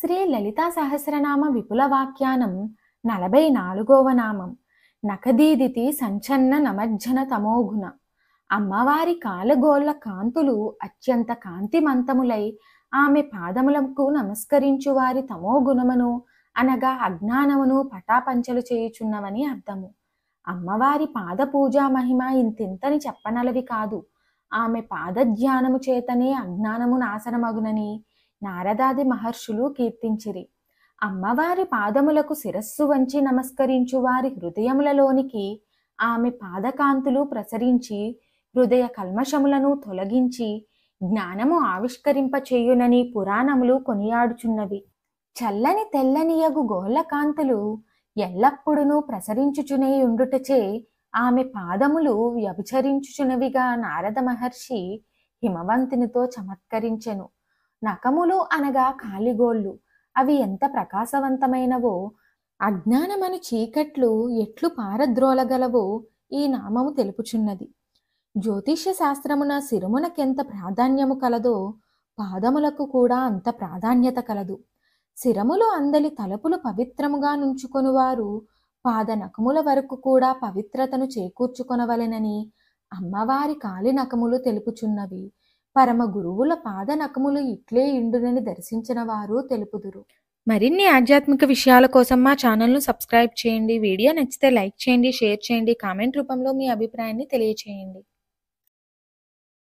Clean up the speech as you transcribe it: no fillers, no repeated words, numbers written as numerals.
శ్రీ లలితా సహస్రనామ విపుల వ్యాఖ్యానం 44వ నామం. నఖదీదితి సంచన్న నమజ్జన తమోగుణ. అమ్మవారి కాలగోళ్ల కాంతులు అత్యంత కాంతిమంతములై ఆమె పాదములకు నమస్కరించు వారి తమోగుణమును అనగా అజ్ఞానమును పటాపంచలు చేయుచున్నవని అర్థము. అమ్మవారి పాద పూజా మహిమ ఇంతింతని చెప్పనలవి కాదు. ఆమె పాదధ్యానము చేతనే అజ్ఞానము నాశనమగునని నారదాది మహర్షులు కీర్తించిరి. అమ్మవారి పాదములకు శిరస్సు వంచి నమస్కరించు వారి హృదయములలోనికి ఆమె పాదకాంతులు ప్రసరించి హృదయ కల్మషములను తొలగించి జ్ఞానము ఆవిష్కరింపచేయునని పురాణములు కొనియాడుచున్నవి. చల్లని తెల్లనియగు గోళ్ళకాంతులు ఎల్లప్పుడూ ప్రసరించుచునే ఉండుటచే ఆమె పాదములు వ్యభిచరించుచున్నవిగా నారద మహర్షి హిమవంతునితో చమత్కరించెను. నఖములు అనగా కాలిగోళ్ళు. అవి ఎంత ప్రకాశవంతమైనవో, అజ్ఞానమను చీకట్లు ఎట్లు పారద్రోలగలవో ఈ నామము తెలుపుచున్నది. జ్యోతిష్య శాస్త్రమున శిరమునకెంత ప్రాధాన్యము కలదో పాదములకు కూడా అంత ప్రాధాన్యత కలదు. శిరములు అందలి తలపులు పవిత్రముగా నుంచుకొనువారు పాద నఖముల వరకు కూడా పవిత్రతను చేకూర్చుకొనవలెనని అమ్మవారి కాలి నఖములు తెలుపుచున్నవి. పరమ గురువుల పాద నఖములు ఇట్లే ఇండునని దర్శించిన వారు తెలుపుదురు. మరిన్ని ఆధ్యాత్మిక విషయాల కోసం మా ఛానల్ను సబ్స్క్రైబ్ చేయండి. వీడియో నచ్చితే లైక్ చేయండి, షేర్ చేయండి, కామెంట్ రూపంలో మీ అభిప్రాయాన్ని తెలియచేయండి.